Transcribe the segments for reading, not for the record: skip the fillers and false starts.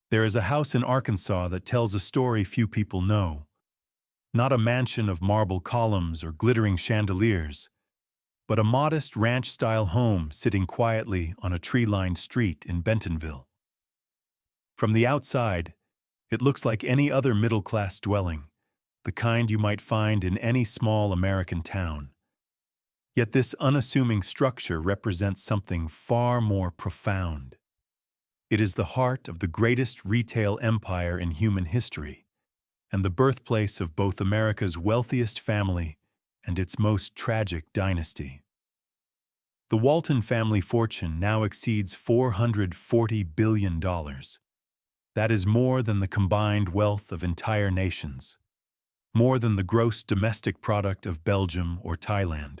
There is a house in Arkansas that tells a story few people know. Not a mansion of marble columns or glittering chandeliers, but a modest ranch-style home sitting quietly on a tree-lined street in Bentonville. From the outside, it looks like any other middle-class dwelling, the kind you might find in any small American town. Yet this unassuming structure represents something far more profound. It is the heart of the greatest retail empire in human history, and the birthplace of both America's wealthiest family and its most tragic dynasty. The Walton family fortune now exceeds $440 billion. That is more than the combined wealth of entire nations, more than the gross domestic product of Belgium or Thailand.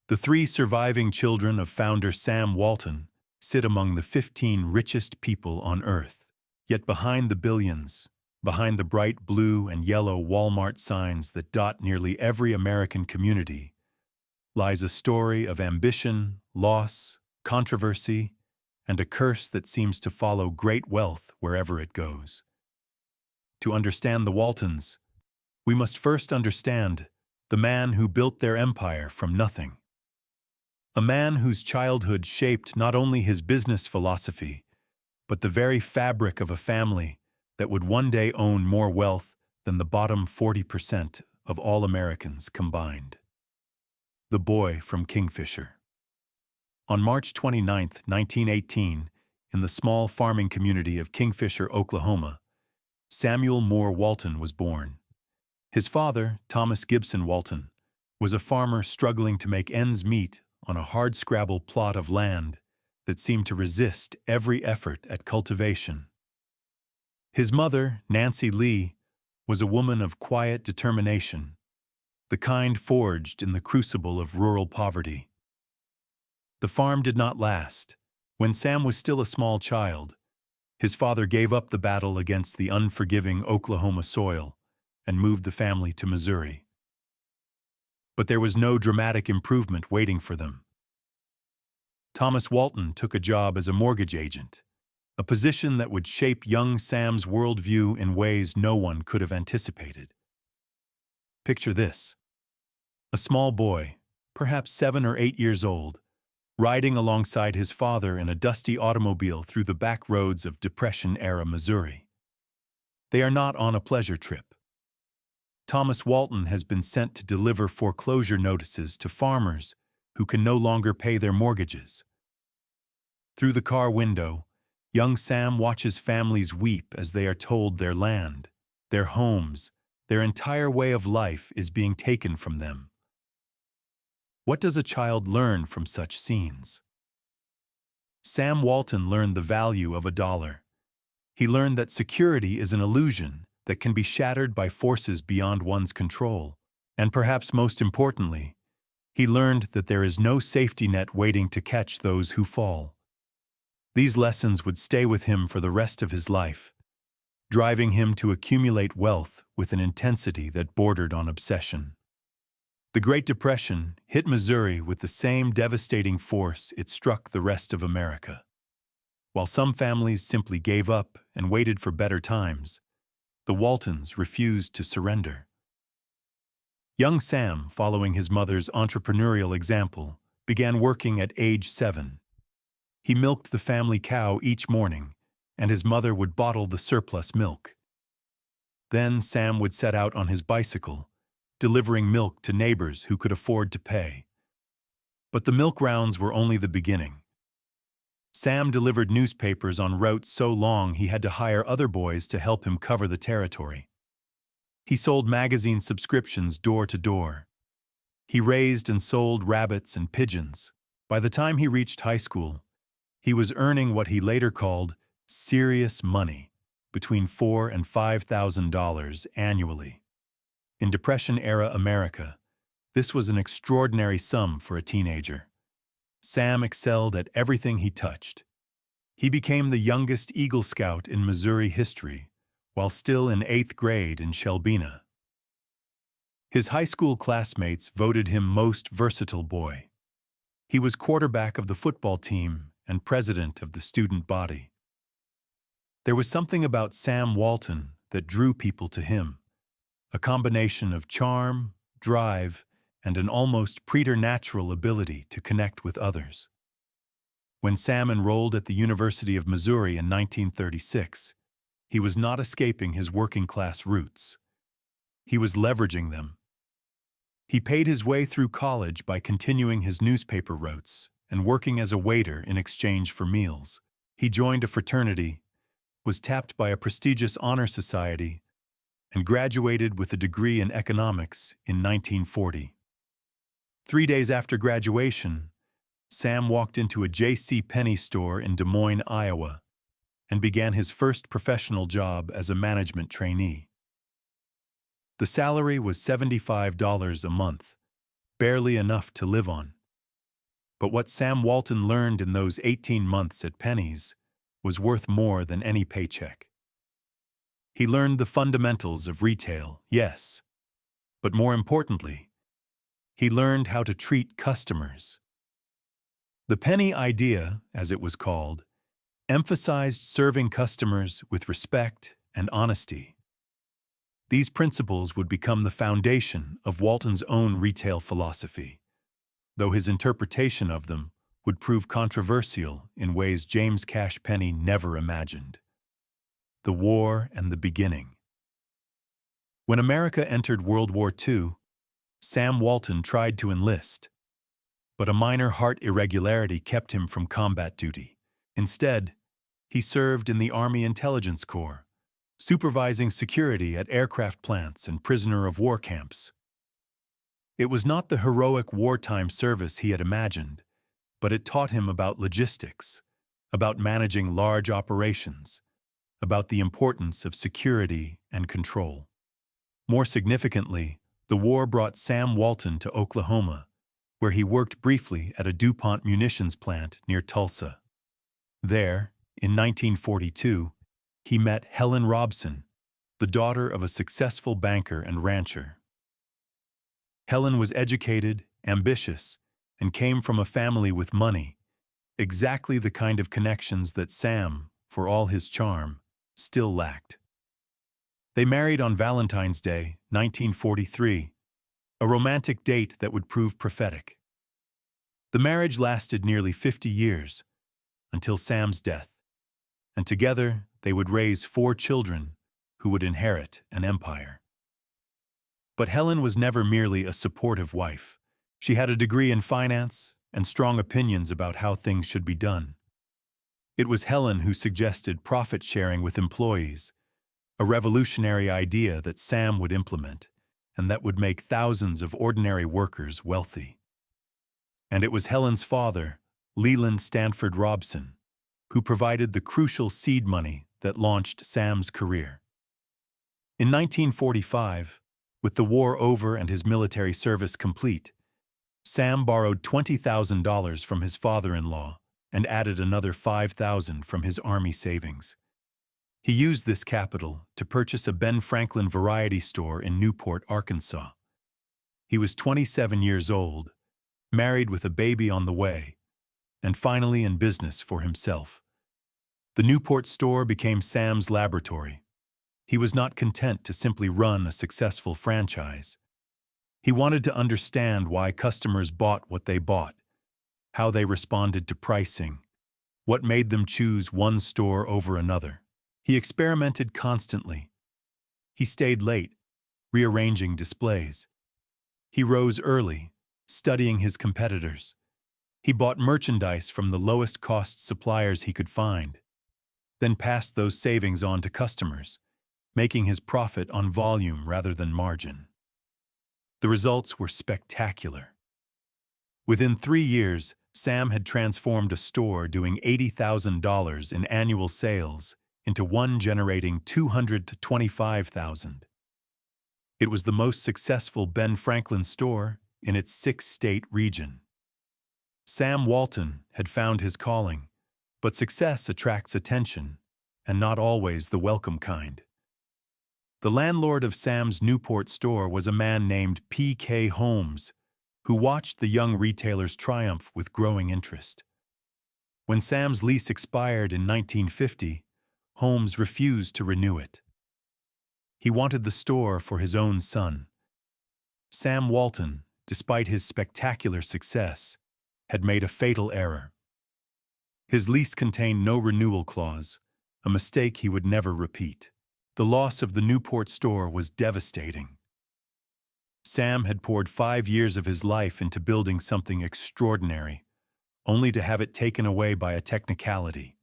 The 3 surviving children of founder Sam Walton sit among the 15 richest people on Earth. Yet behind the billions, behind the bright blue and yellow Walmart signs that dot nearly every American community, lies a story of ambition, loss, controversy, and a curse that seems to follow great wealth wherever it goes. To understand the Waltons, we must first understand the man who built their empire from nothing. A man whose childhood shaped not only his business philosophy, but the very fabric of a family that would one day own more wealth than the bottom 40% of all Americans combined. The boy from Kingfisher. On March 29, 1918, in the small farming community of Kingfisher, Oklahoma, Samuel Moore Walton was born. His father, Thomas Gibson Walton, was a farmer struggling to make ends meet on a hardscrabble plot of land that seemed to resist every effort at cultivation. His mother, Nancy Lee, was a woman of quiet determination, the kind forged in the crucible of rural poverty. The farm did not last. When Sam was still a small child, his father gave up the battle against the unforgiving Oklahoma soil and moved the family to Missouri. But there was no dramatic improvement waiting for them. Thomas Walton took a job as a mortgage agent, a position that would shape young Sam's worldview in ways no one could have anticipated. Picture this: a small boy, perhaps 7 or 8 years old, riding alongside his father in a dusty automobile through the back roads of Depression-era Missouri. They are not on a pleasure trip. Thomas Walton has been sent to deliver foreclosure notices to farmers who can no longer pay their mortgages. Through the car window, young Sam watches families weep as they are told their land, their homes, their entire way of life is being taken from them. What does a child learn from such scenes? Sam Walton learned the value of a dollar. He learned that security is an illusion that can be shattered by forces beyond one's control. And perhaps most importantly, he learned that there is no safety net waiting to catch those who fall. These lessons would stay with him for the rest of his life, driving him to accumulate wealth with an intensity that bordered on obsession. The Great Depression hit Missouri with the same devastating force it struck the rest of America. While some families simply gave up and waited for better times, the Waltons refused to surrender. Young Sam, following his mother's entrepreneurial example, began working at age 7. He milked the family cow each morning, and his mother would bottle the surplus milk. Then Sam would set out on his bicycle, delivering milk to neighbors who could afford to pay. But the milk rounds were only the beginning. Sam delivered newspapers on routes so long he had to hire other boys to help him cover the territory. He sold magazine subscriptions door to door. He raised and sold rabbits and pigeons. By the time he reached high school, he was earning what he later called serious money, between $4,000 and $5,000 annually. In Depression-era America, this was an extraordinary sum for a teenager. Sam excelled at everything he touched. He became the youngest Eagle Scout in Missouri history, while still in 8th grade in Shelbina. His high school classmates voted him most versatile boy. He was quarterback of the football team and president of the student body. There was something about Sam Walton that drew people to him, a combination of charm, drive, and an almost preternatural ability to connect with others. When Sam enrolled at the University of Missouri in 1936, he was not escaping his working-class roots. He was leveraging them. He paid his way through college by continuing his newspaper routes and working as a waiter in exchange for meals. He joined a fraternity, was tapped by a prestigious honor society, and graduated with a degree in economics in 1940. 3 days after graduation, Sam walked into a J.C. Penney store in Des Moines, Iowa, and began his first professional job as a management trainee. The salary was $75 a month, barely enough to live on. But what Sam Walton learned in those 18 months at Penney's was worth more than any paycheck. He learned the fundamentals of retail, yes, but more importantly, he learned how to treat customers. The Penny idea, as it was called, emphasized serving customers with respect and honesty. These principles would become the foundation of Walton's own retail philosophy, though his interpretation of them would prove controversial in ways James Cash Penney never imagined. The War and the Beginning. When America entered World War II, Sam Walton tried to enlist, but a minor heart irregularity kept him from combat duty. Instead, he served in the Army Intelligence Corps, supervising security at aircraft plants and prisoner-of-war camps. It was not the heroic wartime service he had imagined, but it taught him about logistics, about managing large operations, about the importance of security and control. More significantly, the war brought Sam Walton to Oklahoma, where he worked briefly at a DuPont munitions plant near Tulsa. There, in 1942, he met Helen Robson, the daughter of a successful banker and rancher. Helen was educated, ambitious, and came from a family with money, exactly the kind of connections that Sam, for all his charm, still lacked. They married on Valentine's Day, 1943, a romantic date that would prove prophetic. The marriage lasted nearly 50 years, until Sam's death, and together they would raise 4 children who would inherit an empire. But Helen was never merely a supportive wife. She had a degree in finance and strong opinions about how things should be done. It was Helen who suggested profit sharing with employees, a revolutionary idea that Sam would implement and that would make thousands of ordinary workers wealthy. And it was Helen's father, Leland Stanford Robson, who provided the crucial seed money that launched Sam's career. In 1945, with the war over and his military service complete, Sam borrowed $20,000 from his father-in-law and added another $5,000 from his Army savings. He used this capital to purchase a Ben Franklin variety store in Newport, Arkansas. He was 27 years old, married with a baby on the way, and finally in business for himself. The Newport store became Sam's laboratory. He was not content to simply run a successful franchise. He wanted to understand why customers bought what they bought, how they responded to pricing, what made them choose one store over another. He experimented constantly. He stayed late, rearranging displays. He rose early, studying his competitors. He bought merchandise from the lowest-cost suppliers he could find, then passed those savings on to customers, making his profit on volume rather than margin. The results were spectacular. Within 3 years, Sam had transformed a store doing $80,000 in annual sales into one generating $200,000 to $25,000. It was the most successful Ben Franklin store in its 6-state region. Sam Walton had found his calling, but success attracts attention, and not always the welcome kind. The landlord of Sam's Newport store was a man named P.K. Holmes, who watched the young retailer's triumph with growing interest. When Sam's lease expired in 1950, Holmes refused to renew it. He wanted the store for his own son. Sam Walton, despite his spectacular success, had made a fatal error. His lease contained no renewal clause, a mistake he would never repeat. The loss of the Newport store was devastating. Sam had poured 5 years of his life into building something extraordinary, only to have it taken away by a technicality.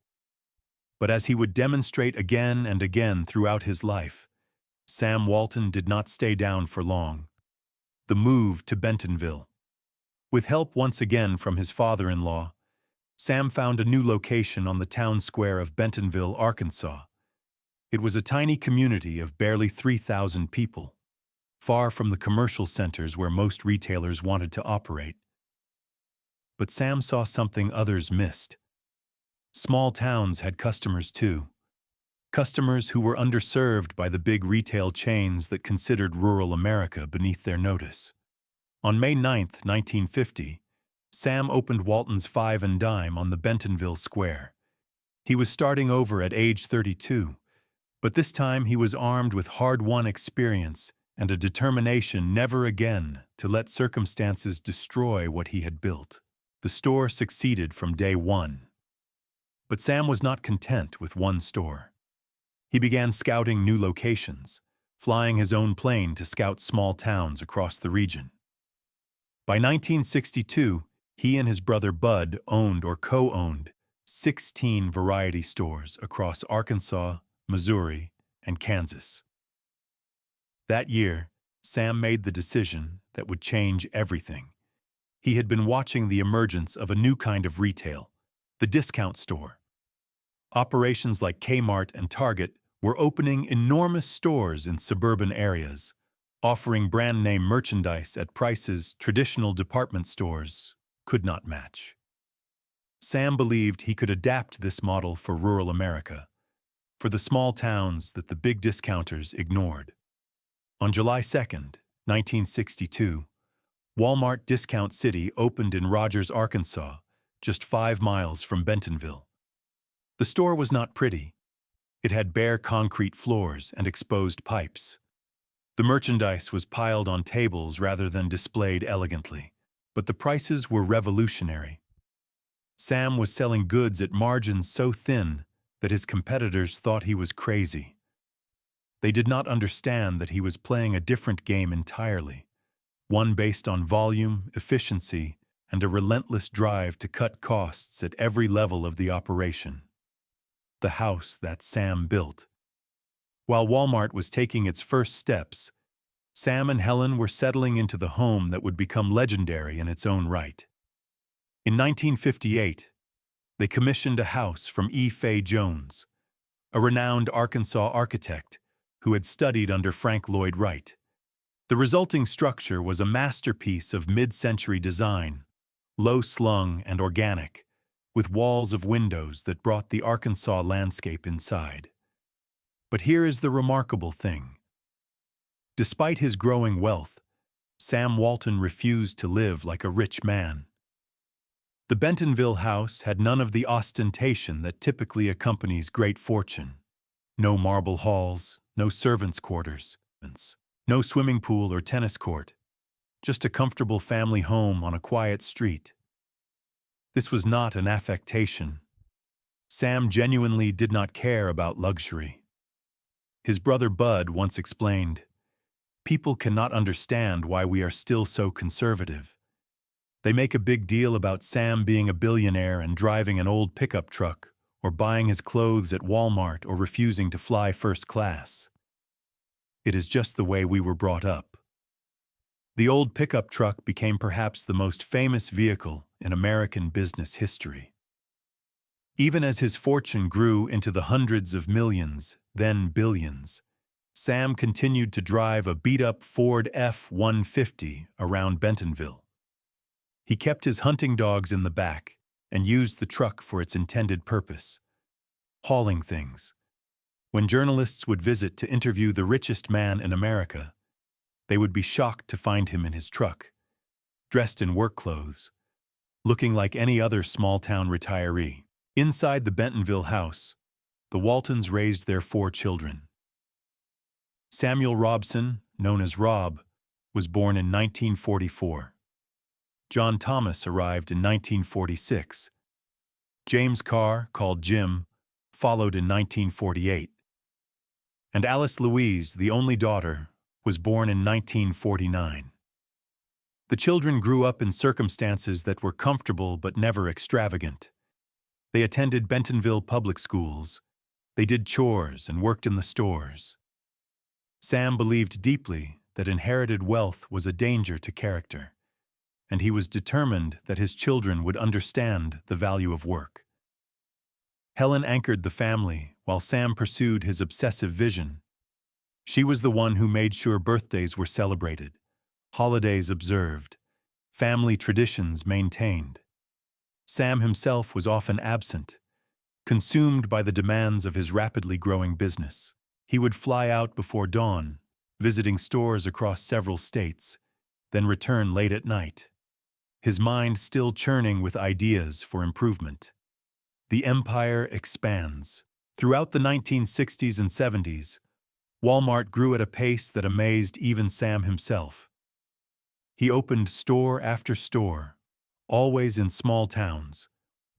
But as he would demonstrate again and again throughout his life, Sam Walton did not stay down for long. The move to Bentonville. With help once again from his father-in-law, Sam found a new location on the town square of Bentonville, Arkansas. It was a tiny community of barely 3,000 people, far from the commercial centers where most retailers wanted to operate. But Sam saw something others missed. Small towns had customers too. Customers who were underserved by the big retail chains that considered rural America beneath their notice. On May 9, 1950, Sam opened Walton's Five and Dime on the Bentonville Square. He was starting over at age 32, but this time he was armed with hard-won experience and a determination never again to let circumstances destroy what he had built. The store succeeded from day one. But Sam was not content with one store. He began scouting new locations, flying his own plane to scout small towns across the region. By 1962, he and his brother Bud owned or co-owned 16 variety stores across Arkansas, Missouri, and Kansas. That year, Sam made the decision that would change everything. He had been watching the emergence of a new kind of retail, the discount store. Operations like Kmart and Target were opening enormous stores in suburban areas, offering brand-name merchandise at prices traditional department stores could not match. Sam believed he could adapt this model for rural America, for the small towns that the big discounters ignored. On July 2, 1962, Walmart Discount City opened in Rogers, Arkansas, just 5 miles from Bentonville. The store was not pretty. It had bare concrete floors and exposed pipes. The merchandise was piled on tables rather than displayed elegantly, but the prices were revolutionary. Sam was selling goods at margins so thin that his competitors thought he was crazy. They did not understand that he was playing a different game entirely, one based on volume, efficiency, and a relentless drive to cut costs at every level of the operation. The house that Sam built. While Walmart was taking its first steps, Sam and Helen were settling into the home that would become legendary in its own right. In 1958, they commissioned a house from E. Fay Jones, a renowned Arkansas architect who had studied under Frank Lloyd Wright. The resulting structure was a masterpiece of mid-century design, low-slung and organic, with walls of windows that brought the Arkansas landscape inside. But here is the remarkable thing. Despite his growing wealth, Sam Walton refused to live like a rich man. The Bentonville house had none of the ostentation that typically accompanies great fortune. No marble halls, no servants' quarters, no swimming pool or tennis court, just a comfortable family home on a quiet street. This was not an affectation. Sam genuinely did not care about luxury. His brother Bud once explained, "People cannot understand why we are still so conservative. They make a big deal about Sam being a billionaire and driving an old pickup truck, or buying his clothes at Walmart or refusing to fly first class. It is just the way we were brought up." The old pickup truck became perhaps the most famous vehicle in American business history. Even as his fortune grew into the hundreds of millions, then billions, Sam continued to drive a beat-up Ford F-150 around Bentonville. He kept his hunting dogs in the back and used the truck for its intended purpose, hauling things. When journalists would visit to interview the richest man in America, they would be shocked to find him in his truck, dressed in work clothes, looking like any other small-town retiree. Inside the Bentonville house, the Waltons raised their 4 children. Samuel Robson, known as Rob, was born in 1944. John Thomas arrived in 1946. James Carr, called Jim, followed in 1948. And Alice Louise, the only daughter, was born in 1949. The children grew up in circumstances that were comfortable but never extravagant. They attended Bentonville public schools. They did chores and worked in the stores. Sam believed deeply that inherited wealth was a danger to character, and he was determined that his children would understand the value of work. Helen anchored the family while Sam pursued his obsessive vision. She was the one who made sure birthdays were celebrated, holidays observed, family traditions maintained. Sam himself was often absent, consumed by the demands of his rapidly growing business. He would fly out before dawn, visiting stores across several states, then return late at night, his mind still churning with ideas for improvement. The empire expands. Throughout the 1960s and 70s, Walmart grew at a pace that amazed even Sam himself. He opened store after store, always in small towns,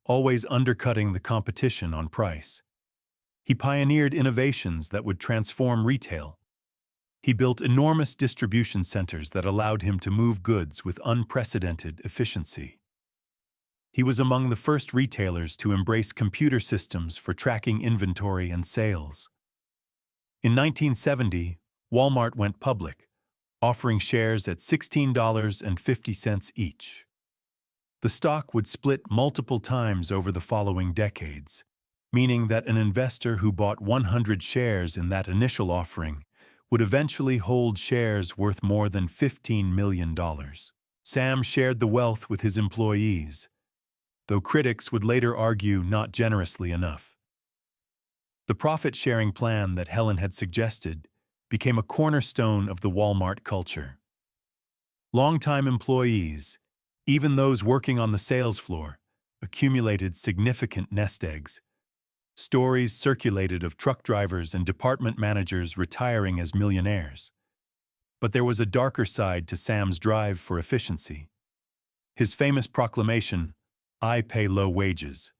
always undercutting the competition on price. He pioneered innovations that would transform retail. He built enormous distribution centers that allowed him to move goods with unprecedented efficiency. He was among the first retailers to embrace computer systems for tracking inventory and sales. In 1970, Walmart went public, offering shares at $16.50 each. The stock would split multiple times over the following decades, meaning that an investor who bought 100 shares in that initial offering would eventually hold shares worth more than $15 million. Sam shared the wealth with his employees, though critics would later argue not generously enough. The profit-sharing plan that Helen had suggested became a cornerstone of the Walmart culture. Longtime employees, even those working on the sales floor, accumulated significant nest eggs. Stories circulated of truck drivers and department managers retiring as millionaires. But there was a darker side to Sam's drive for efficiency. His famous proclamation, "I pay low wages.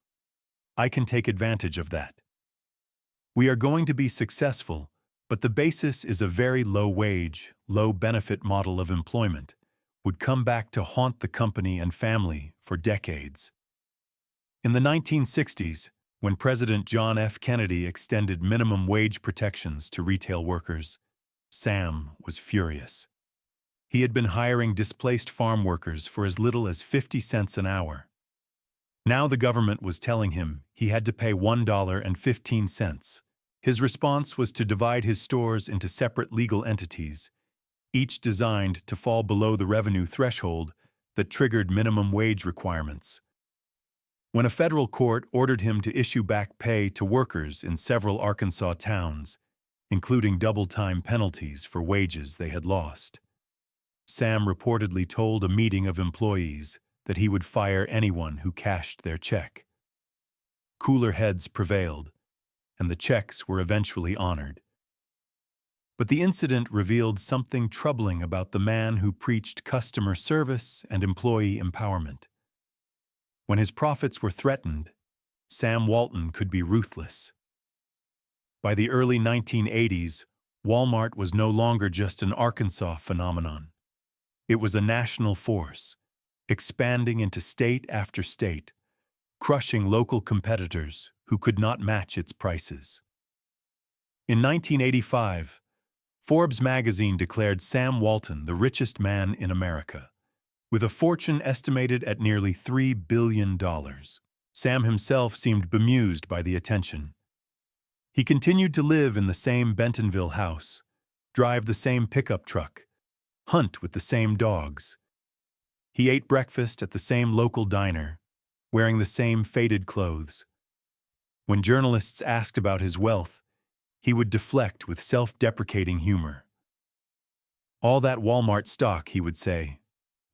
I can take advantage of that. We are going to be successful, but the basis is a very low-wage, low-benefit model of employment," would come back to haunt the company and family for decades. In the 1960s, when President John F. Kennedy extended minimum wage protections to retail workers, Sam was furious. He had been hiring displaced farm workers for as little as 50 cents an hour. Now the government was telling him he had to pay $1.15. His response was to divide his stores into separate legal entities, each designed to fall below the revenue threshold that triggered minimum wage requirements. When a federal court ordered him to issue back pay to workers in several Arkansas towns, including double-time penalties for wages they had lost, Sam reportedly told a meeting of employees that he would fire anyone who cashed their check. Cooler heads prevailed, and the checks were eventually honored. But the incident revealed something troubling about the man who preached customer service and employee empowerment. When his profits were threatened, Sam Walton could be ruthless. By the early 1980s, Walmart was no longer just an Arkansas phenomenon. It was a national force, expanding into state after state, crushing local competitors who could not match its prices. In 1985, Forbes magazine declared Sam Walton the richest man in America, with a fortune estimated at nearly $3 billion. Sam himself seemed bemused by the attention. He continued to live in the same Bentonville house, drive the same pickup truck, hunt with the same dogs. He ate breakfast at the same local diner, wearing the same faded clothes. When journalists asked about his wealth, he would deflect with self-deprecating humor. "All that Walmart stock," he would say,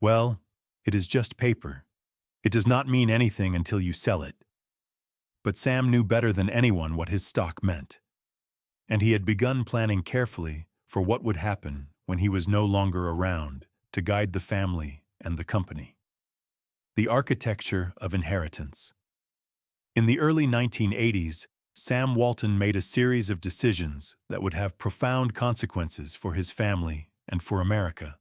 "well, it is just paper. It does not mean anything until you sell it." But Sam knew better than anyone what his stock meant, and he had begun planning carefully for what would happen when he was no longer around to guide the family and the company. The architecture of inheritance. In the early 1980s, Sam Walton made a series of decisions that would have profound consequences for his family and for America.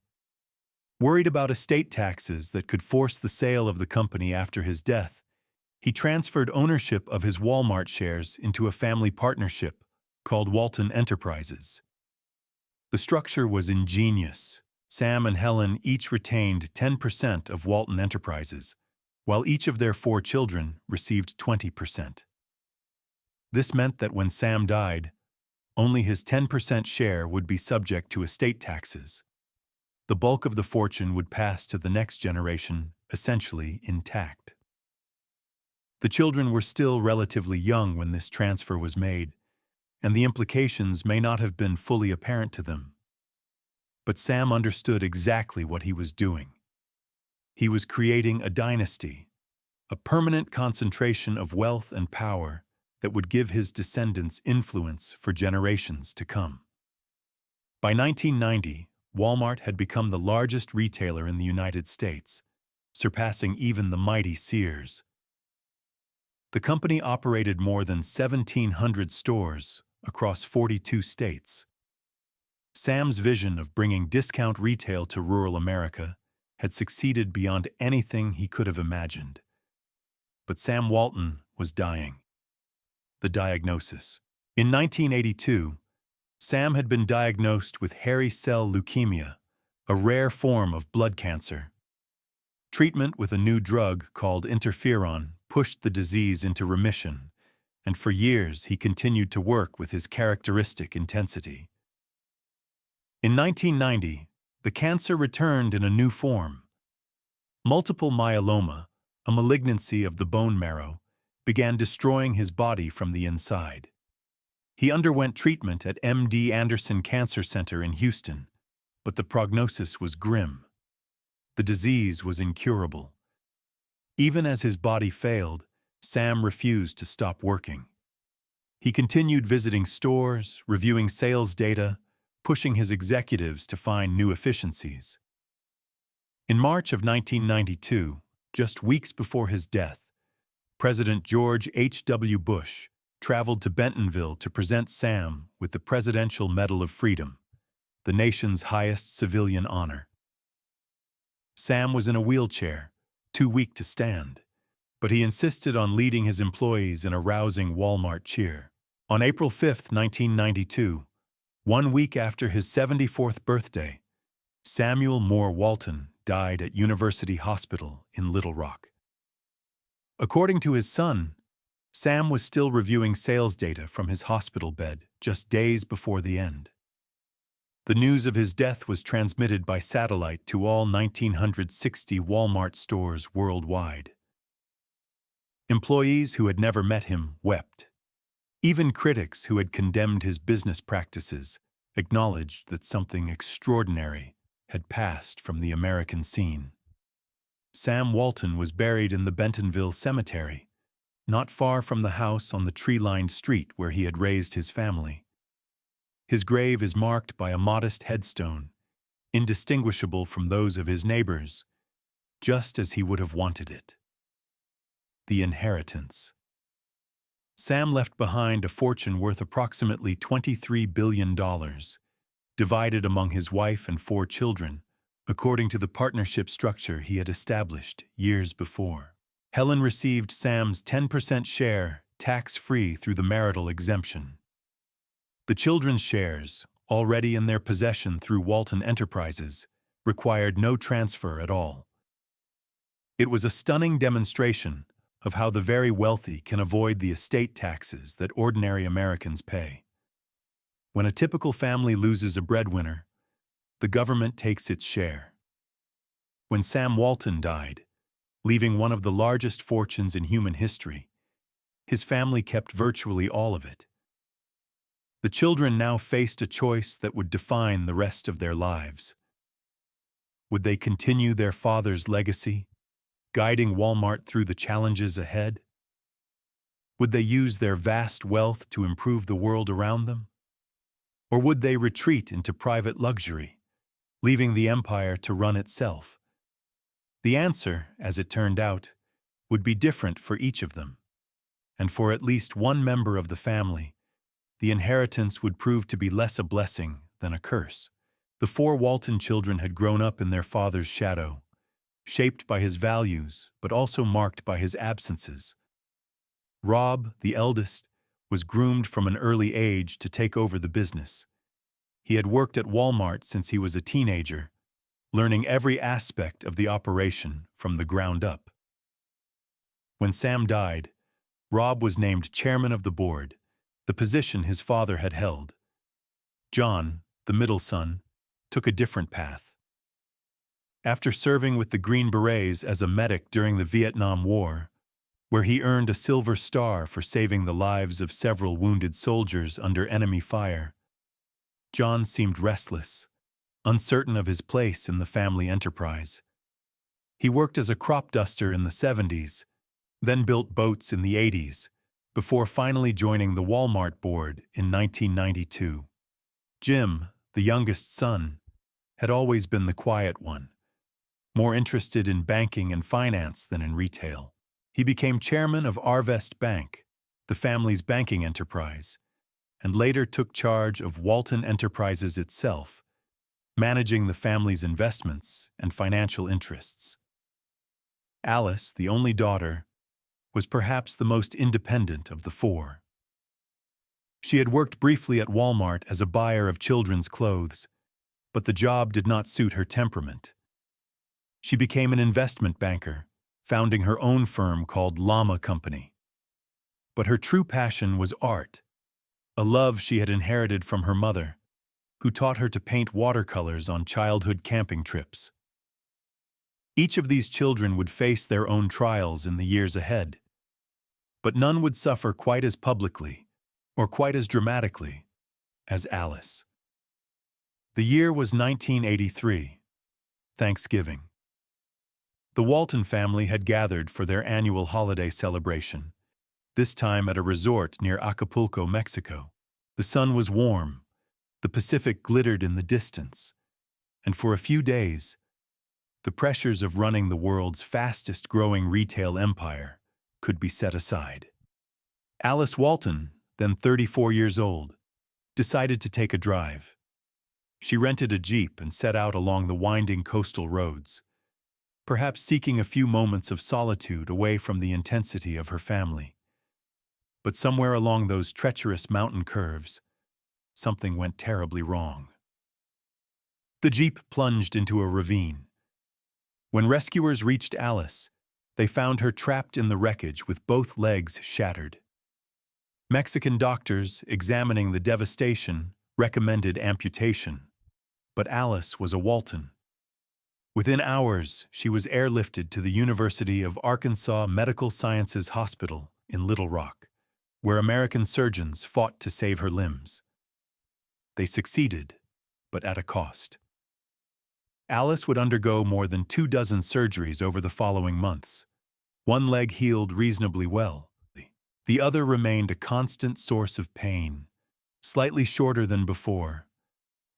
Worried about estate taxes that could force the sale of the company after his death, he transferred ownership of his Walmart shares into a family partnership called Walton Enterprises. The structure was ingenious. Sam and Helen each retained 10% of Walton Enterprises, while each of their 4 children received 20%. This meant that when Sam died, only his 10% share would be subject to estate taxes. The bulk of the fortune would pass to the next generation, essentially intact. The children were still relatively young when this transfer was made, and the implications may not have been fully apparent to them. But Sam understood exactly what he was doing. He was creating a dynasty, a permanent concentration of wealth and power that would give his descendants influence for generations to come. By 1990, Walmart had become the largest retailer in the United States, surpassing even the mighty Sears. The company operated more than 1,700 stores across 42 states. Sam's vision of bringing discount retail to rural America had succeeded beyond anything he could have imagined. But Sam Walton was dying. The diagnosis. In 1982, Sam had been diagnosed with hairy cell leukemia, a rare form of blood cancer. Treatment with a new drug called interferon pushed the disease into remission, and for years he continued to work with his characteristic intensity. In 1990, the cancer returned in a new form. Multiple myeloma, a malignancy of the bone marrow, began destroying his body from the inside. He underwent treatment at MD Anderson Cancer Center in Houston, but the prognosis was grim. The disease was incurable. Even as his body failed, Sam refused to stop working. He continued visiting stores, reviewing sales data, pushing his executives to find new efficiencies. In March of 1992, just weeks before his death, President George H.W. Bush traveled to Bentonville to present Sam with the Presidential Medal of Freedom, the nation's highest civilian honor. Sam was in a wheelchair, too weak to stand, but he insisted on leading his employees in a rousing Walmart cheer. On April 5, 1992, 1 week after his 74th birthday, Samuel Moore Walton died at University Hospital in Little Rock. According to his son, Sam was still reviewing sales data from his hospital bed just days before the end. The news of his death was transmitted by satellite to all 1,960 Walmart stores worldwide. Employees who had never met him wept. Even critics who had condemned his business practices acknowledged that something extraordinary had passed from the American scene. Sam Walton was buried in the Bentonville Cemetery, not far from the house on the tree-lined street where he had raised his family. His grave is marked by a modest headstone, indistinguishable from those of his neighbors, just as he would have wanted it. The inheritance. Sam left behind a fortune worth approximately $23 billion, divided among his wife and 4 children, according to the partnership structure he had established years before. Helen received Sam's 10% share, tax-free through the marital exemption. The children's shares, already in their possession through Walton Enterprises, required no transfer at all. It was a stunning demonstration of how the very wealthy can avoid the estate taxes that ordinary Americans pay. When a typical family loses a breadwinner, the government takes its share. When Sam Walton died, leaving one of the largest fortunes in human history, his family kept virtually all of it. The children now faced a choice that would define the rest of their lives. Would they continue their father's legacy, guiding Walmart through the challenges ahead? Would they use their vast wealth to improve the world around them? Or would they retreat into private luxury, leaving the empire to run itself? The answer, as it turned out, would be different for each of them. And for at least one member of the family, the inheritance would prove to be less a blessing than a curse. The four Walton children had grown up in their father's shadow, shaped by his values, but also marked by his absences. Rob, the eldest, was groomed from an early age to take over the business. He had worked at Walmart since he was a teenager, learning every aspect of the operation from the ground up. When Sam died, Rob was named chairman of the board, the position his father had held. John, the middle son, took a different path. After serving with the Green Berets as a medic during the Vietnam War, where he earned a Silver Star for saving the lives of several wounded soldiers under enemy fire, John seemed restless, uncertain of his place in the family enterprise. He worked as a crop duster in the 70s, then built boats in the 80s, before finally joining the Walmart board in 1992. Jim, the youngest son, had always been the quiet one, more interested in banking and finance than in retail. He became chairman of Arvest Bank, the family's banking enterprise, and later took charge of Walton Enterprises itself, managing the family's investments and financial interests. Alice, the only daughter, was perhaps the most independent of the four. She had worked briefly at Walmart as a buyer of children's clothes, but the job did not suit her temperament. She became an investment banker, founding her own firm called Llama Company. But her true passion was art, a love she had inherited from her mother, who taught her to paint watercolors on childhood camping trips. Each of these children would face their own trials in the years ahead, but none would suffer quite as publicly or quite as dramatically as Alice. The year was 1983, Thanksgiving. The Walton family had gathered for their annual holiday celebration, this time at a resort near Acapulco, Mexico. The sun was warm, the Pacific glittered in the distance, and for a few days, the pressures of running the world's fastest-growing retail empire could be set aside. Alice Walton, then 34 years old, decided to take a drive. She rented a Jeep and set out along the winding coastal roads, perhaps seeking a few moments of solitude away from the intensity of her family. But somewhere along those treacherous mountain curves, something went terribly wrong. The Jeep plunged into a ravine. When rescuers reached Alice, they found her trapped in the wreckage with both legs shattered. Mexican doctors, examining the devastation, recommended amputation, but Alice was a Walton. Within hours, she was airlifted to the University of Arkansas Medical Sciences Hospital in Little Rock, where American surgeons fought to save her limbs. They succeeded, but at a cost. Alice would undergo more than 24 surgeries over the following months. One leg healed reasonably well. The other remained a constant source of pain, slightly shorter than before,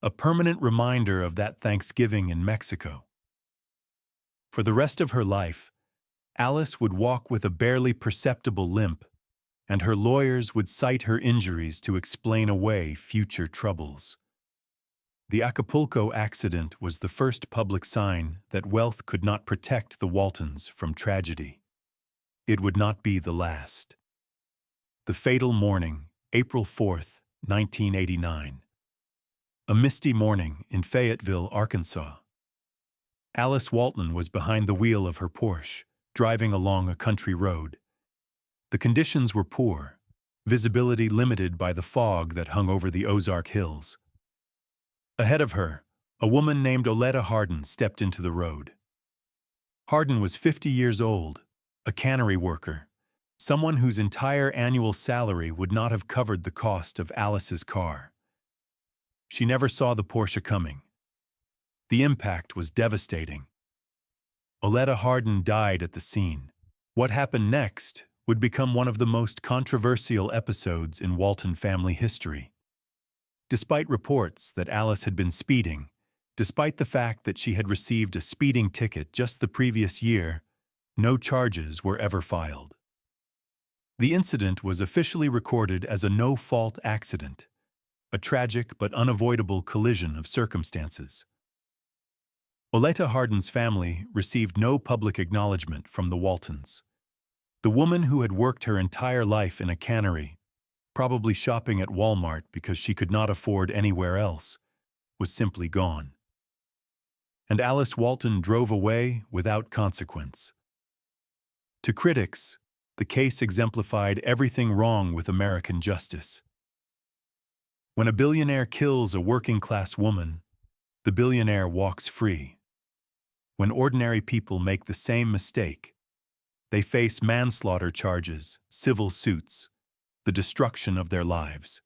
a permanent reminder of that Thanksgiving in Mexico. For the rest of her life, Alice would walk with a barely perceptible limp, and her lawyers would cite her injuries to explain away future troubles. The Acapulco accident was the first public sign that wealth could not protect the Waltons from tragedy. It would not be the last. The fatal morning, April 4th, 1989. A misty morning in Fayetteville, Arkansas. Alice Walton was behind the wheel of her Porsche, driving along a country road. The conditions were poor, visibility limited by the fog that hung over the Ozark Hills. Ahead of her, a woman named Oleta Hardin stepped into the road. Hardin was 50 years old, a cannery worker, someone whose entire annual salary would not have covered the cost of Alice's car. She never saw the Porsche coming. The impact was devastating. Oleta Hardin died at the scene. What happened next would become one of the most controversial episodes in Walton family history. Despite reports that Alice had been speeding, despite the fact that she had received a speeding ticket just the previous year, no charges were ever filed. The incident was officially recorded as a no-fault accident, a tragic but unavoidable collision of circumstances. Oleta Hardin's family received no public acknowledgement from the Waltons. The woman who had worked her entire life in a cannery, probably shopping at Walmart because she could not afford anywhere else, was simply gone. And Alice Walton drove away without consequence. To critics, the case exemplified everything wrong with American justice. When a billionaire kills a working-class woman, the billionaire walks free. When ordinary people make the same mistake, they face manslaughter charges, civil suits, the destruction of their lives.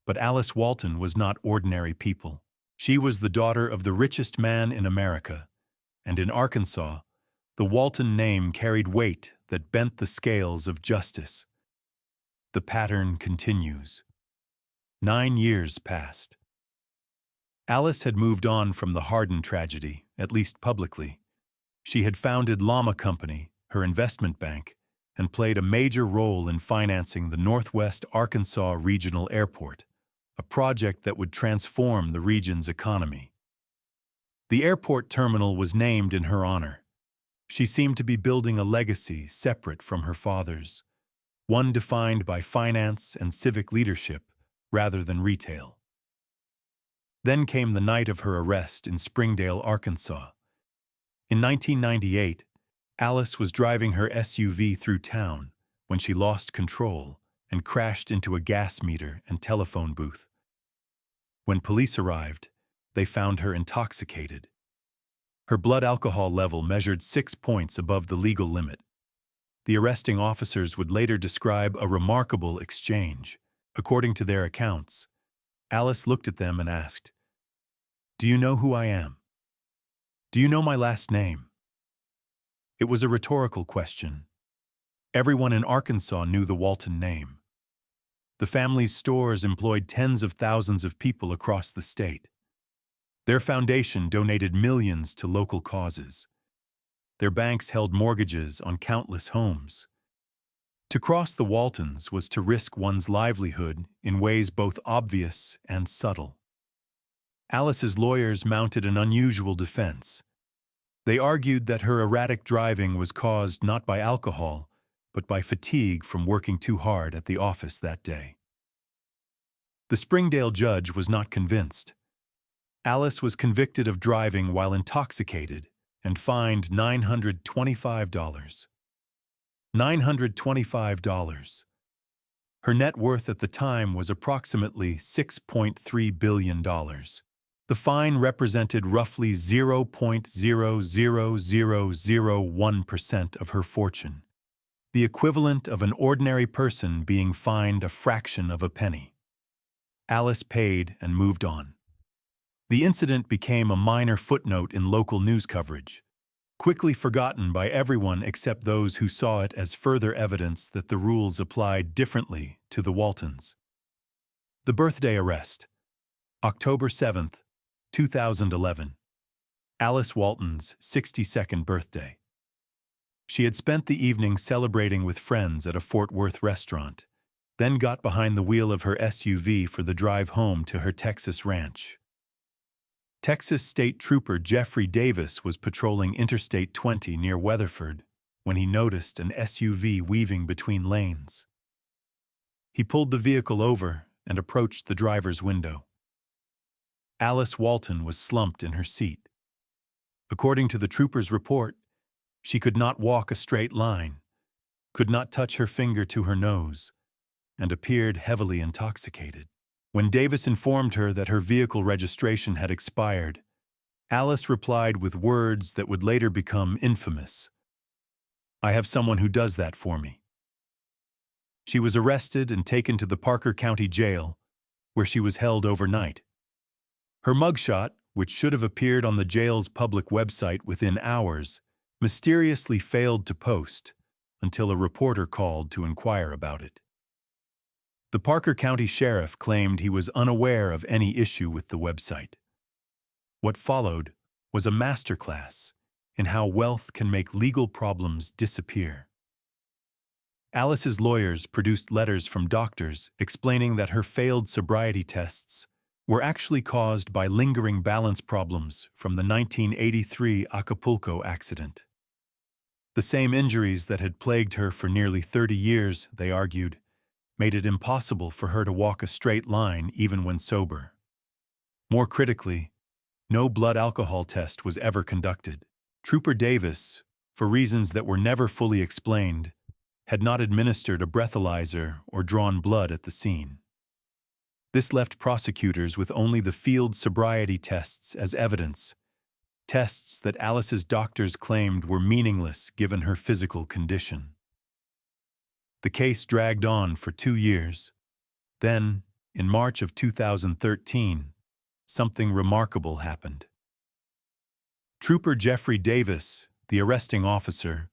But Alice Walton was not ordinary people. She was the daughter of the richest man in America, and in Arkansas, the Walton name carried weight that bent the scales of justice. The pattern continues. 9 years passed. Alice had moved on from the Hardin tragedy, at least publicly. She had founded Llama Company, her investment bank, and played a major role in financing the Northwest Arkansas Regional Airport, a project that would transform the region's economy. The airport terminal was named in her honor. She seemed to be building a legacy separate from her father's, one defined by finance and civic leadership rather than retail. Then came the night of her arrest in Springdale, Arkansas. In 1998, Alice was driving her SUV through town when she lost control and crashed into a gas meter and telephone booth. When police arrived, they found her intoxicated. Her blood alcohol level measured 6 points above the legal limit. The arresting officers would later describe a remarkable exchange. According to their accounts, Alice looked at them and asked, "Do you know who I am? Do you know my last name?" It was a rhetorical question. Everyone in Arkansas knew the Walton name. The family's stores employed tens of thousands of people across the state. Their foundation donated millions to local causes. Their banks held mortgages on countless homes. To cross the Waltons was to risk one's livelihood in ways both obvious and subtle. Alice's lawyers mounted an unusual defense. They argued that her erratic driving was caused not by alcohol, but by fatigue from working too hard at the office that day. The Springdale judge was not convinced. Alice was convicted of driving while intoxicated and fined $925. $925. Her net worth at the time was approximately $6.3 billion. The fine represented roughly 0.00001% of her fortune, the equivalent of an ordinary person being fined a fraction of a penny. Alice paid and moved on. The incident became a minor footnote in local news coverage, quickly forgotten by everyone except those who saw it as further evidence that the rules applied differently to the Waltons. The birthday arrest. October 7th, 2011. Alice Walton's 62nd birthday. She had spent the evening celebrating with friends at a Fort Worth restaurant, then got behind the wheel of her SUV for the drive home to her Texas ranch. Texas State Trooper Jeffrey Davis was patrolling Interstate 20 near Weatherford when he noticed an SUV weaving between lanes. He pulled the vehicle over and approached the driver's window. Alice Walton was slumped in her seat. According to the trooper's report, she could not walk a straight line, could not touch her finger to her nose, and appeared heavily intoxicated. When Davis informed her that her vehicle registration had expired, Alice replied with words that would later become infamous. "I have someone who does that for me." She was arrested and taken to the Parker County Jail, where she was held overnight. Her mugshot, which should have appeared on the jail's public website within hours, mysteriously failed to post, until a reporter called to inquire about it. The Parker County Sheriff claimed he was unaware of any issue with the website. What followed was a masterclass in how wealth can make legal problems disappear. Alice's lawyers produced letters from doctors explaining that her failed sobriety tests were actually caused by lingering balance problems from the 1983 Acapulco accident. The same injuries that had plagued her for nearly 30 years, they argued, made it impossible for her to walk a straight line even when sober. More critically, no blood alcohol test was ever conducted. Trooper Davis, for reasons that were never fully explained, had not administered a breathalyzer or drawn blood at the scene. This left prosecutors with only the field sobriety tests as evidence, tests that Alice's doctors claimed were meaningless given her physical condition. The case dragged on for 2 years. Then, in March of 2013, something remarkable happened. Trooper Jeffrey Davis, the arresting officer,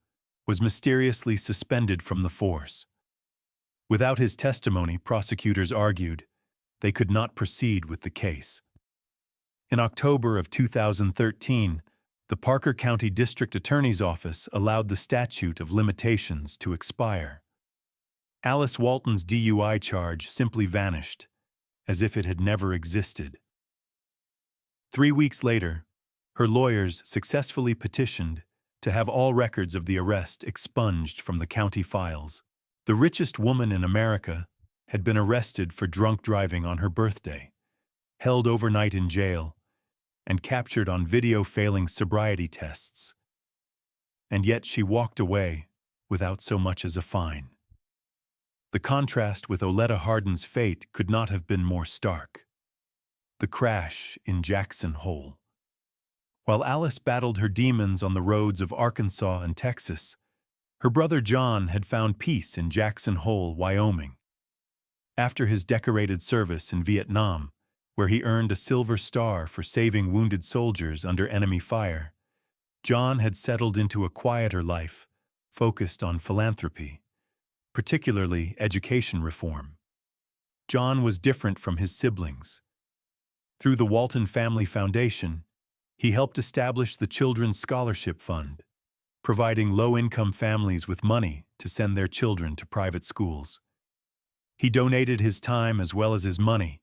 was mysteriously suspended from the force. Without his testimony, prosecutors argued, they could not proceed with the case. In October of 2013, the Parker County District Attorney's Office allowed the statute of limitations to expire. Alice Walton's DUI charge simply vanished, as if it had never existed. 3 weeks later, her lawyers successfully petitioned to have all records of the arrest expunged from the county files. The richest woman in America had been arrested for drunk driving on her birthday, held overnight in jail, and captured on video failing sobriety tests. And yet she walked away without so much as a fine. The contrast with Oleta Hardin's fate could not have been more stark. The crash in Jackson Hole. While Alice battled her demons on the roads of Arkansas and Texas, her brother John had found peace in Jackson Hole, Wyoming. After his decorated service in Vietnam, where he earned a Silver Star for saving wounded soldiers under enemy fire, John had settled into a quieter life, focused on philanthropy, particularly education reform. John was different from his siblings. Through the Walton Family Foundation, he helped establish the Children's Scholarship Fund, providing low-income families with money to send their children to private schools. He donated his time as well as his money,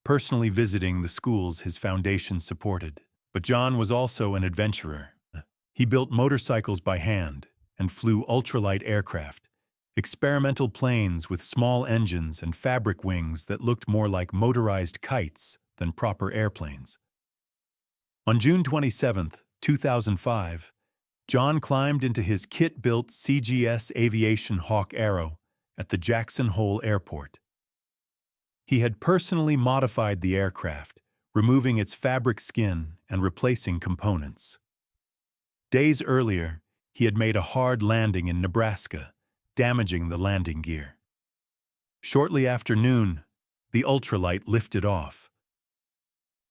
personally visiting the schools his foundation supported. But John was also an adventurer. He built motorcycles by hand and flew ultralight aircraft, experimental planes with small engines and fabric wings that looked more like motorized kites than proper airplanes. On June 27, 2005, John climbed into his kit-built CGS Aviation Hawk Arrow at the Jackson Hole Airport. He had personally modified the aircraft, removing its fabric skin and replacing components. Days earlier, he had made a hard landing in Nebraska, damaging the landing gear. Shortly after noon, the ultralight lifted off.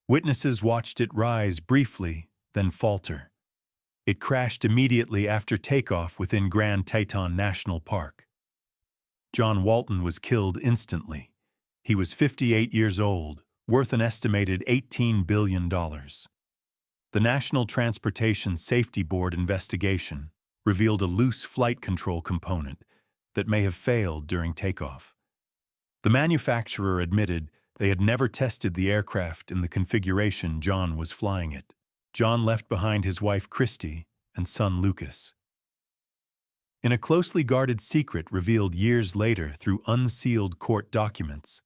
Witnesses watched it rise briefly, then falter. It crashed immediately after takeoff within Grand Teton National Park. John Walton was killed instantly. He was 58 years old, worth an estimated $18 billion. The National Transportation Safety Board investigation revealed a loose flight control component that may have failed during takeoff. The manufacturer admitted they had never tested the aircraft in the configuration John was flying it. John left behind his wife Christy and son Lucas. In a closely guarded secret revealed years later through unsealed court documents,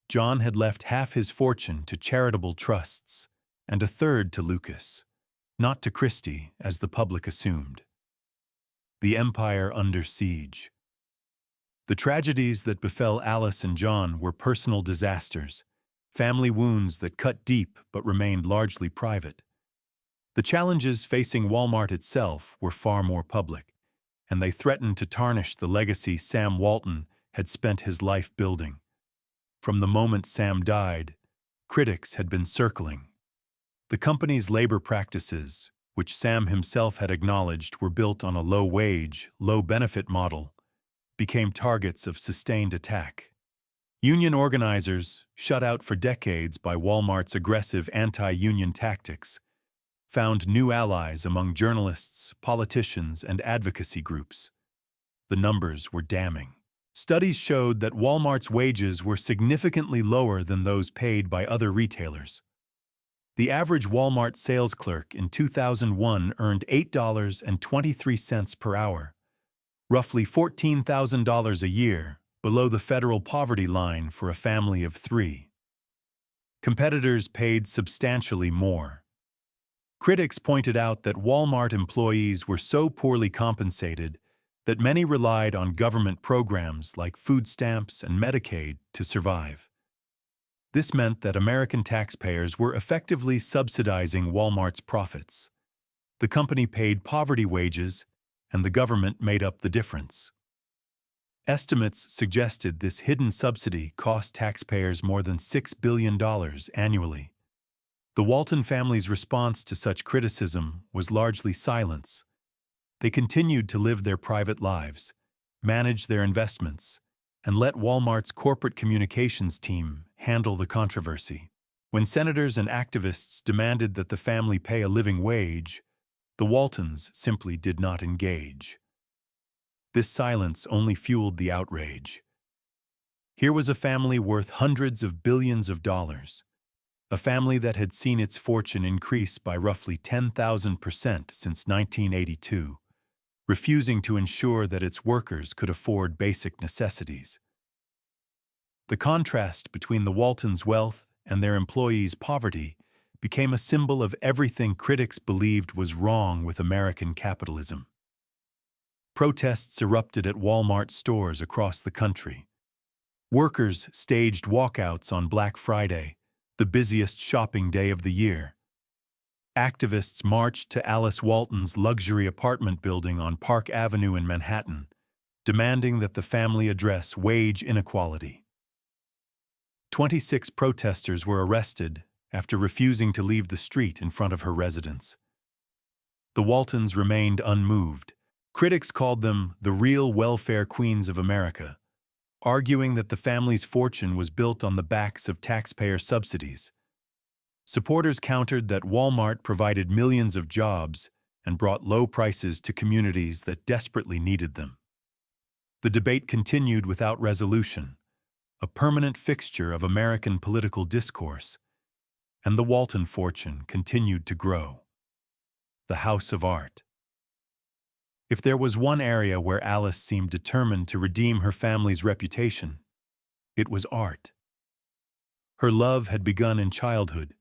John had left half his fortune to charitable trusts and a third to Lucas, not to Christy, as the public assumed. The empire under siege. The tragedies that befell Alice and John were personal disasters, family wounds that cut deep but remained largely private. The challenges facing Walmart itself were far more public, and they threatened to tarnish the legacy Sam Walton had spent his life building. From the moment Sam died, critics had been circling. The company's labor practices, which Sam himself had acknowledged were built on a low-wage, low-benefit model, became targets of sustained attack. Union organizers, shut out for decades by Walmart's aggressive anti-union tactics, found new allies among journalists, politicians, and advocacy groups. The numbers were damning. Studies showed that Walmart's wages were significantly lower than those paid by other retailers. The average Walmart sales clerk in 2001 earned $8.23 per hour, roughly $14,000 a year, below the federal poverty line for a family of 3. Competitors paid substantially more. Critics pointed out that Walmart employees were so poorly compensated that many relied on government programs like food stamps and Medicaid to survive. This meant that American taxpayers were effectively subsidizing Walmart's profits. The company paid poverty wages, and the government made up the difference. Estimates suggested this hidden subsidy cost taxpayers more than $6 billion annually. The Walton family's response to such criticism was largely silence. They continued to live their private lives, manage their investments, and let Walmart's corporate communications team handle the controversy. When senators and activists demanded that the family pay a living wage, the Waltons simply did not engage. This silence only fueled the outrage. Here was a family worth hundreds of billions of dollars, a family that had seen its fortune increase by roughly 10,000% since 1982, refusing to ensure that its workers could afford basic necessities. The contrast between the Waltons' wealth and their employees' poverty became a symbol of everything critics believed was wrong with American capitalism. Protests erupted at Walmart stores across the country. Workers staged walkouts on Black Friday, the busiest shopping day of the year. Activists marched to Alice Walton's luxury apartment building on Park Avenue in Manhattan, demanding that the family address wage inequality. 26 protesters were arrested after refusing to leave the street in front of her residence. The Waltons remained unmoved. Critics called them the real welfare queens of America, arguing that the family's fortune was built on the backs of taxpayer subsidies. Supporters countered that Walmart provided millions of jobs and brought low prices to communities that desperately needed them. The debate continued without resolution, a permanent fixture of American political discourse, and the Walton fortune continued to grow. The House of Art. If there was one area where Alice seemed determined to redeem her family's reputation, it was art. Her love had begun in childhood,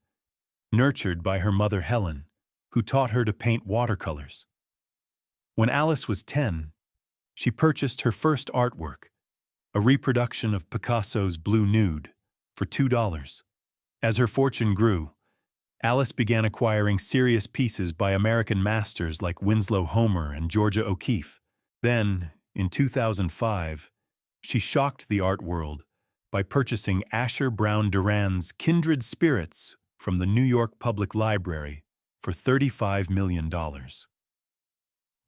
nurtured by her mother Helen, who taught her to paint watercolors. When Alice was 10, she purchased her first artwork, a reproduction of Picasso's Blue Nude, for $2. As her fortune grew, Alice began acquiring serious pieces by American masters like Winslow Homer and Georgia O'Keeffe. Then, in 2005, she shocked the art world by purchasing Asher Brown Duran's Kindred Spirits from the New York Public Library for $35 million.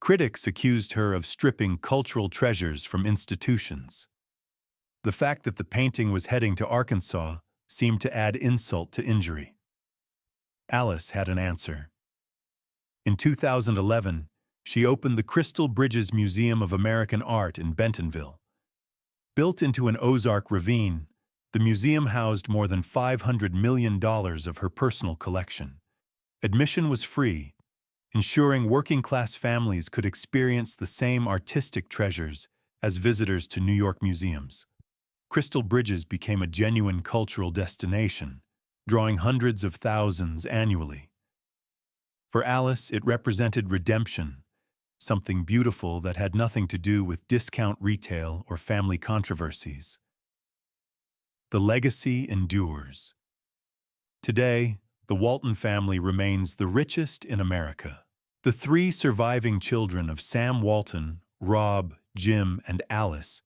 Critics accused her of stripping cultural treasures from institutions. The fact that the painting was heading to Arkansas seemed to add insult to injury. Alice had an answer. In 2011, she opened the Crystal Bridges Museum of American Art in Bentonville. Built into an Ozark ravine, the museum housed more than $500 million of her personal collection. Admission was free, ensuring working-class families could experience the same artistic treasures as visitors to New York museums. Crystal Bridges became a genuine cultural destination, drawing hundreds of thousands annually. For Alice, it represented redemption, something beautiful that had nothing to do with discount retail or family controversies. The legacy endures. Today, the Walton family remains the richest in America. The 3 surviving children of Sam Walton, Rob, Jim, and Alice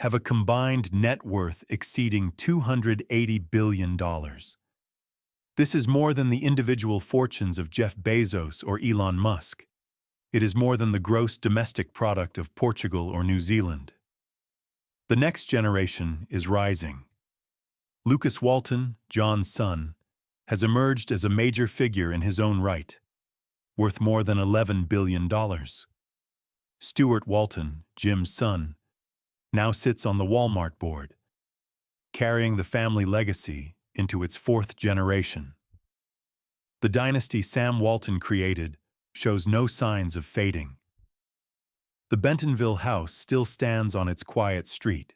have a combined net worth exceeding $280 billion. This is more than the individual fortunes of Jeff Bezos or Elon Musk. It is more than the gross domestic product of Portugal or New Zealand. The next generation is rising. Lucas Walton, John's son, has emerged as a major figure in his own right, worth more than $11 billion. Stuart Walton, Jim's son, now sits on the Walmart board, carrying the family legacy into its fourth generation. The dynasty Sam Walton created shows no signs of fading. The Bentonville house still stands on its quiet street.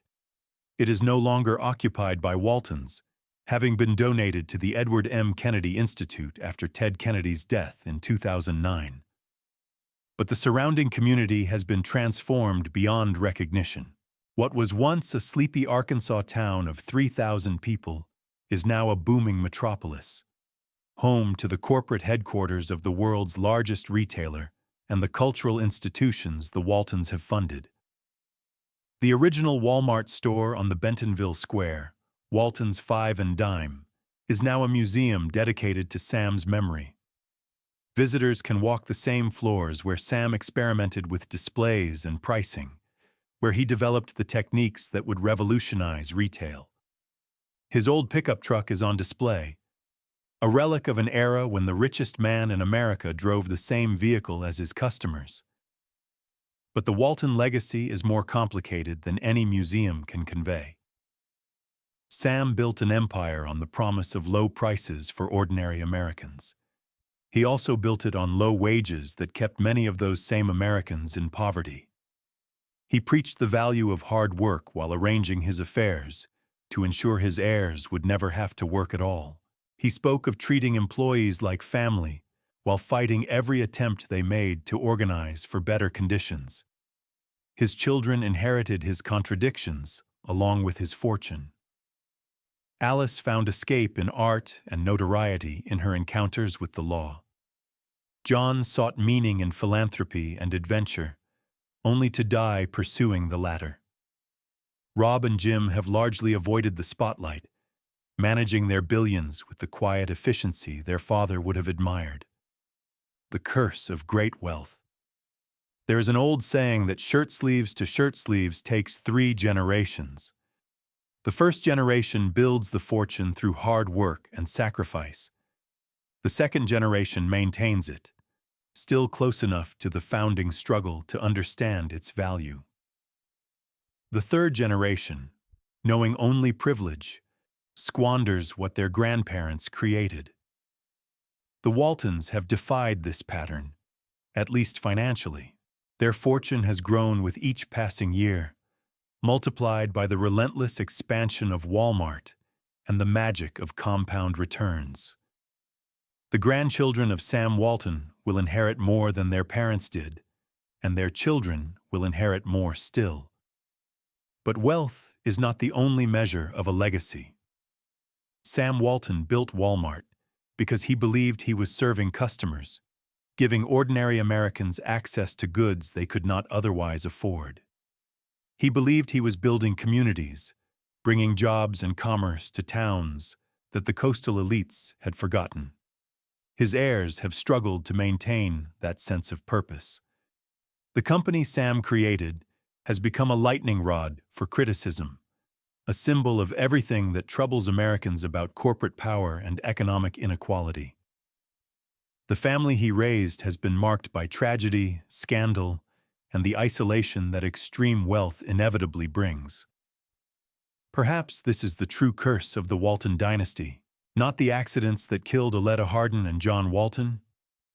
It is no longer occupied by Waltons, having been donated to the Edward M. Kennedy Institute after Ted Kennedy's death in 2009. But the surrounding community has been transformed beyond recognition. What was once a sleepy Arkansas town of 3,000 people is now a booming metropolis, home to the corporate headquarters of the world's largest retailer and the cultural institutions the Waltons have funded. The original Walmart store on the Bentonville Square, Walton's Five and Dime, is now a museum dedicated to Sam's memory. Visitors can walk the same floors where Sam experimented with displays and pricing, where he developed the techniques that would revolutionize retail. His old pickup truck is on display, a relic of an era when the richest man in America drove the same vehicle as his customers. But the Walton legacy is more complicated than any museum can convey. Sam built an empire on the promise of low prices for ordinary Americans. He also built it on low wages that kept many of those same Americans in poverty. He preached the value of hard work while arranging his affairs to ensure his heirs would never have to work at all. He spoke of treating employees like family while fighting every attempt they made to organize for better conditions. His children inherited his contradictions along with his fortune. Alice found escape in art and notoriety in her encounters with the law. John sought meaning in philanthropy and adventure, only to die pursuing the latter. Rob and Jim have largely avoided the spotlight, managing their billions with the quiet efficiency their father would have admired. The curse of great wealth. There is an old saying that shirt sleeves to shirt sleeves takes 3 generations. The first generation builds the fortune through hard work and sacrifice. The second generation maintains it, still close enough to the founding struggle to understand its value. The third generation, knowing only privilege, squanders what their grandparents created. The Waltons have defied this pattern, at least financially. Their fortune has grown with each passing year, multiplied by the relentless expansion of Walmart and the magic of compound returns. The grandchildren of Sam Walton will inherit more than their parents did, and their children will inherit more still. But wealth is not the only measure of a legacy. Sam Walton built Walmart because he believed he was serving customers, giving ordinary Americans access to goods they could not otherwise afford. He believed he was building communities, bringing jobs and commerce to towns that the coastal elites had forgotten. His heirs have struggled to maintain that sense of purpose. The company Sam created has become a lightning rod for criticism, a symbol of everything that troubles Americans about corporate power and economic inequality. The family he raised has been marked by tragedy, scandal, and the isolation that extreme wealth inevitably brings. Perhaps this is the true curse of the Walton dynasty, not the accidents that killed Aletta Hardin and John Walton,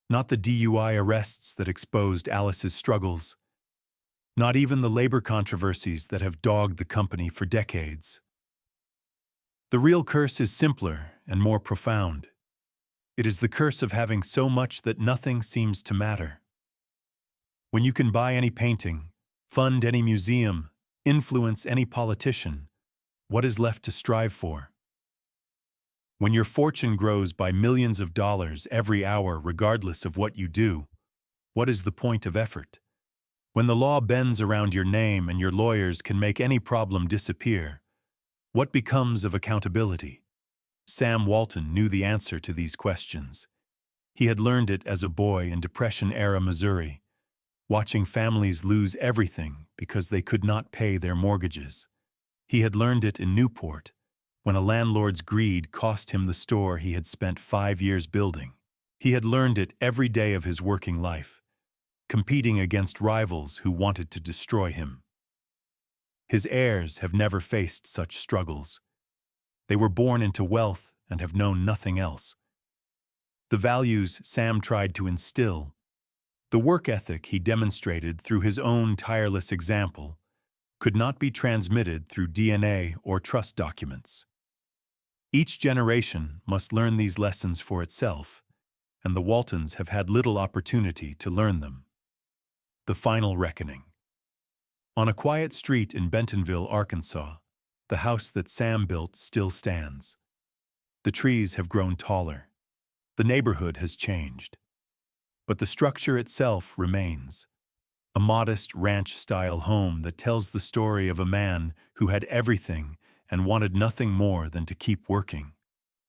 not the DUI arrests that exposed Alice's struggles, not even the labor controversies that have dogged the company for decades. The real curse is simpler and more profound. It is the curse of having so much that nothing seems to matter. When you can buy any painting, fund any museum, influence any politician, what is left to strive for? When your fortune grows by millions of dollars every hour regardless of what you do, what is the point of effort? When the law bends around your name and your lawyers can make any problem disappear, what becomes of accountability? Sam Walton knew the answer to these questions. He had learned it as a boy in Depression-era Missouri, watching families lose everything because they could not pay their mortgages. He had learned it in Newport, when a landlord's greed cost him the store he had spent 5 years building. He had learned it every day of his working life, competing against rivals who wanted to destroy him. His heirs have never faced such struggles. They were born into wealth and have known nothing else. The values Sam tried to instill, the work ethic he demonstrated through his own tireless example, could not be transmitted through DNA or trust documents. Each generation must learn these lessons for itself, and the Waltons have had little opportunity to learn them. The final reckoning. On a quiet street in Bentonville, Arkansas, the house that Sam built still stands. The trees have grown taller. The neighborhood has changed. But the structure itself remains. A modest ranch-style home that tells the story of a man who had everything and wanted nothing more than to keep working.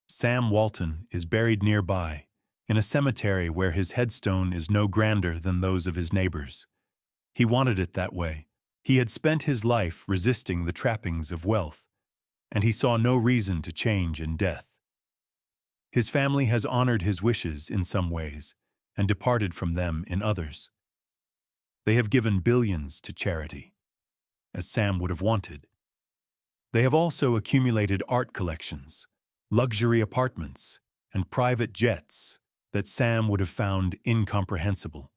Sam Walton is buried nearby, in a cemetery where his headstone is no grander than those of his neighbors. He wanted it that way. He had spent his life resisting the trappings of wealth, and he saw no reason to change in death. His family has honored his wishes in some ways and departed from them in others. They have given billions to charity, as Sam would have wanted. They have also accumulated art collections, luxury apartments, and private jets that Sam would have found incomprehensible.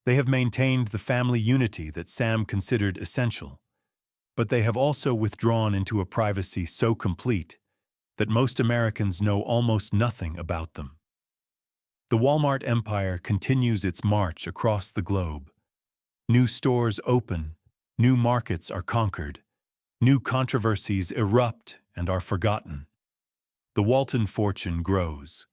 They have maintained the family unity that Sam considered essential, but they have also withdrawn into a privacy so complete that most Americans know almost nothing about them. The Walmart empire continues its march across the globe. New stores open, new markets are conquered, new controversies erupt and are forgotten. The Walton fortune grows,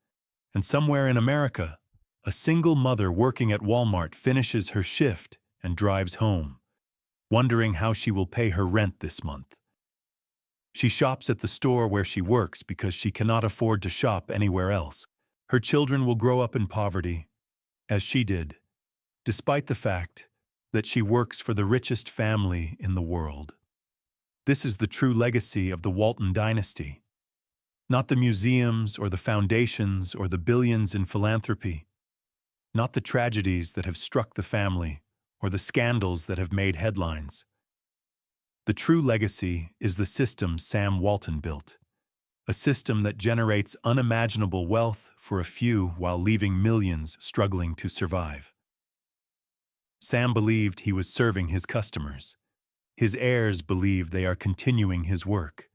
and somewhere in America, a single mother working at Walmart finishes her shift and drives home, wondering how she will pay her rent this month. She shops at the store where she works because she cannot afford to shop anywhere else. Her children will grow up in poverty, as she did, despite the fact that she works for the richest family in the world. This is the true legacy of the Walton dynasty, not the museums or the foundations or the billions in philanthropy, not the tragedies that have struck the family or the scandals that have made headlines. The true legacy is the system Sam Walton built, a system that generates unimaginable wealth for a few while leaving millions struggling to survive. Sam believed he was serving his customers. His heirs believe they are continuing his work.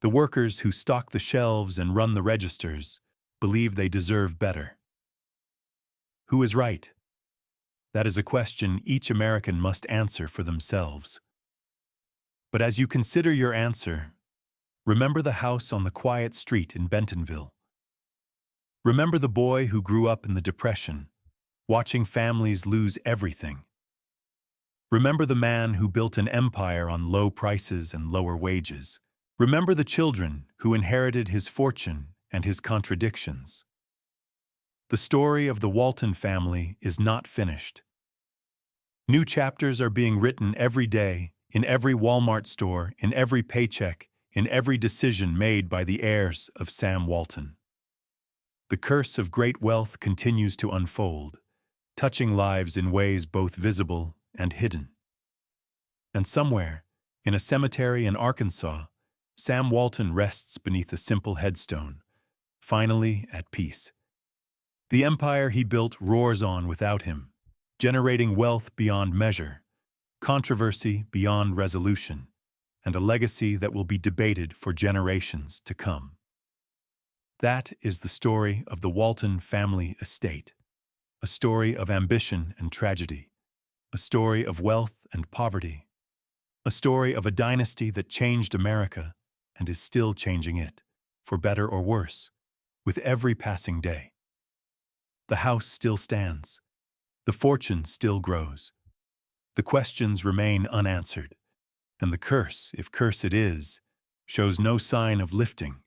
The workers who stock the shelves and run the registers believe they deserve better. Who is right? That is a question each American must answer for themselves. But as you consider your answer, remember the house on the quiet street in Bentonville. Remember the boy who grew up in the Depression, watching families lose everything. Remember the man who built an empire on low prices and lower wages. Remember the children who inherited his fortune and his contradictions. The story of the Walton family is not finished. New chapters are being written every day, in every Walmart store, in every paycheck, in every decision made by the heirs of Sam Walton. The curse of great wealth continues to unfold, touching lives in ways both visible and hidden. And somewhere, in a cemetery in Arkansas, Sam Walton rests beneath a simple headstone, finally at peace. The empire he built roars on without him, generating wealth beyond measure, controversy beyond resolution, and a legacy that will be debated for generations to come. That is the story of the Walton family estate, a story of ambition and tragedy, a story of wealth and poverty, a story of a dynasty that changed America and is still changing it, for better or worse, with every passing day. The house still stands. The fortune still grows. The questions remain unanswered, and the curse, if curse it is, shows no sign of lifting.